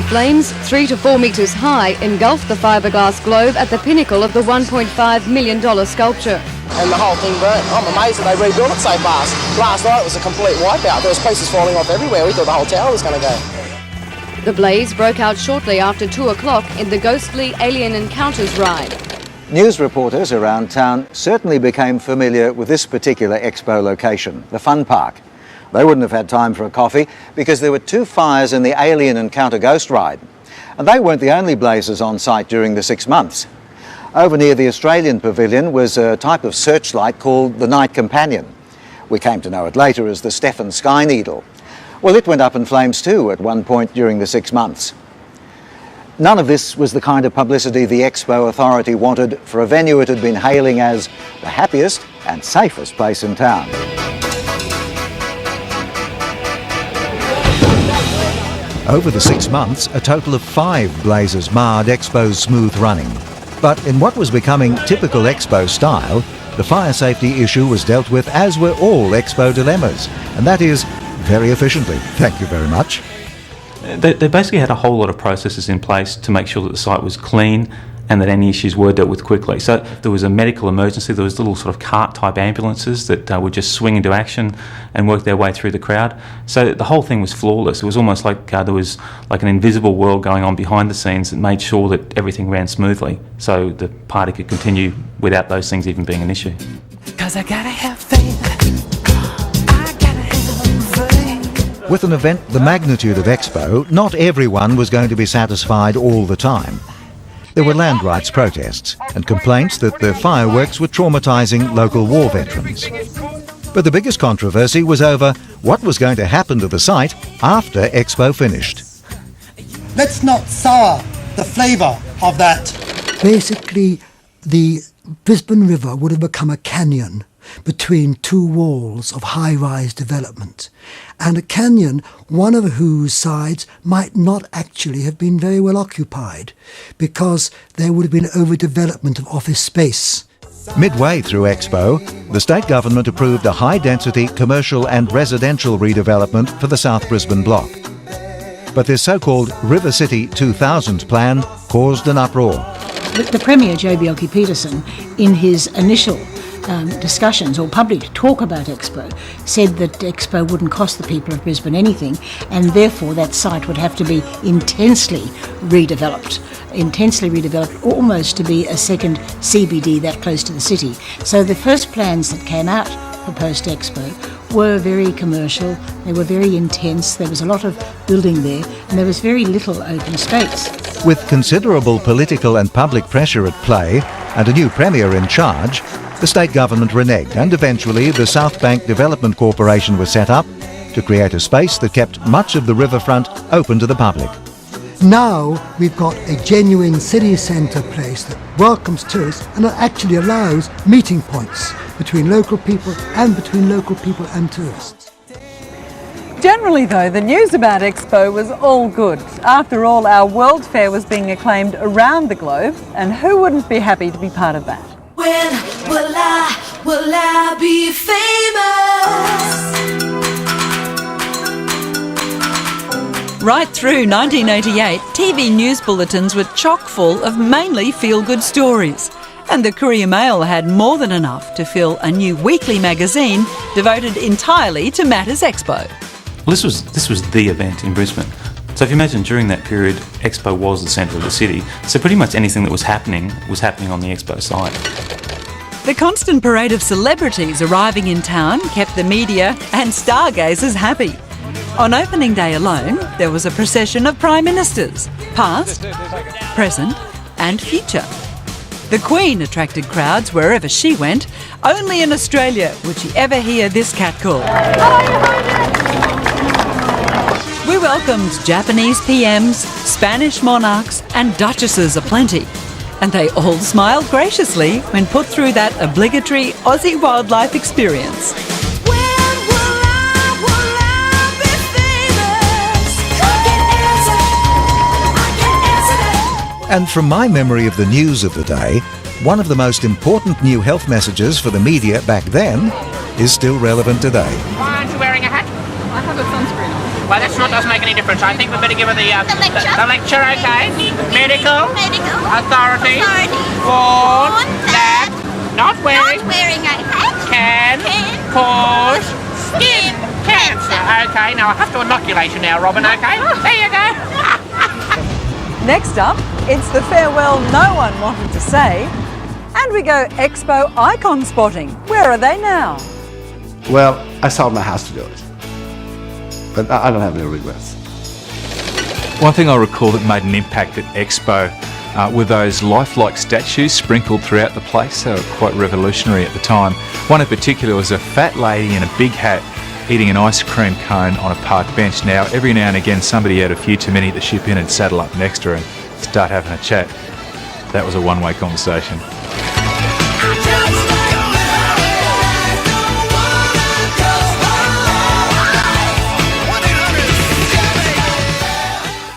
flames, 3 to 4 metres high, engulfed the fiberglass globe at the pinnacle of the $1.5 million sculpture. And the whole thing burnt. I'm amazed that they rebuilt it so fast. Last night was a complete wipeout. There was pieces falling off everywhere. We thought the whole tower was going to go. The blaze broke out shortly after 2 o'clock in the ghostly Alien Encounters ride. News reporters around town certainly became familiar with this particular expo location, the Fun Park. They wouldn't have had time for a coffee because there were 2 fires in the Alien Encounter Ghost Ride. And they weren't the only blazes on site during the 6 months. Over near the Australian Pavilion was a type of searchlight called the Night Companion. We came to know it later as the Stefan Sky Needle. Well, it went up in flames too at one point during the 6 months. None of this was the kind of publicity the Expo Authority wanted for a venue it had been hailing as the happiest and safest place in town. Over the 6 months, a total of 5 blazes marred Expo's smooth running. But in what was becoming typical Expo style, the fire safety issue was dealt with as were all Expo dilemmas, and that is very efficiently. Thank you very much. They basically had a whole lot of processes in place to make sure that the site was clean and that any issues were dealt with quickly. So if there was a medical emergency, there was little sort of cart-type ambulances that would just swing into action and work their way through the crowd. So the whole thing was flawless. It was almost like there was like an invisible world going on behind the scenes that made sure that everything ran smoothly, so the party could continue without those things even being an issue. 'Cause I gotta have faith. I gotta have faith. With an event the magnitude of Expo, not everyone was going to be satisfied all the time. There were land rights protests and complaints that the fireworks were traumatising local war veterans. But the biggest controversy was over what was going to happen to the site after Expo finished. Let's not sour the flavour of that. Basically, the Brisbane River would have become a canyon between 2 walls of high-rise development, and a canyon one of whose sides might not actually have been very well occupied because there would have been overdevelopment of office space. Midway through Expo, the state government approved a high-density commercial and residential redevelopment for the South Brisbane block. But this so-called River City 2000 plan caused an uproar. The Premier, Joh Bjelke-Petersen, in his initial discussions or public talk about Expo, said that Expo wouldn't cost the people of Brisbane anything, and therefore that site would have to be intensely redeveloped, almost to be a second CBD that close to the city. So the first plans that came out for post-Expo were very commercial, they were very intense, there was a lot of building there, and there was very little open space. With considerable political and public pressure at play and a new Premier in charge, the state government reneged, and eventually the South Bank Development Corporation was set up to create a space that kept much of the riverfront open to the public. Now we've got a genuine city centre place that welcomes tourists and that actually allows meeting points between local people and tourists. Generally though, the news about Expo was all good. After all, our World Fair was being acclaimed around the globe, and who wouldn't be happy to be part of that? When will I be famous? Right through 1988, TV news bulletins were chock full of mainly feel-good stories. And the Courier Mail had more than enough to fill a new weekly magazine devoted entirely to Matters Expo. Well, this was the event in Brisbane. So if you imagine during that period, Expo was the centre of the city. So pretty much anything that was happening on the Expo site. The constant parade of celebrities arriving in town kept the media and stargazers happy. On opening day alone, there was a procession of Prime Ministers, past, present and future. The Queen attracted crowds wherever she went. Only in Australia would she ever hear this catcall. We welcomed Japanese PMs, Spanish monarchs and duchesses aplenty. And they all smiled graciously when put through that obligatory Aussie wildlife experience. And from my memory of the news of the day, one of the most important new health messages for the media back then is still relevant today. Why aren't you wearing a hat? I have a sunscreen on. Well, that sure doesn't make any difference. I think we better give her the lecture, okay? Medical authority warn that not wearing a hat can cause skin cancer. Okay, now I have to inoculate you now, Robin, okay? There you go. Next up, it's the farewell no one wanted to say. And we go Expo icon spotting. Where are they now? Well, I sold my house to do it. But I don't have any regrets. One thing I recall that made an impact at Expo were those lifelike statues sprinkled throughout the place. They were quite revolutionary at the time. One in particular was a fat lady in a big hat eating an ice cream cone on a park bench. Now, every now and again, somebody had a few too many to ship in and saddle up next to her and start having a chat. That was a one-way conversation.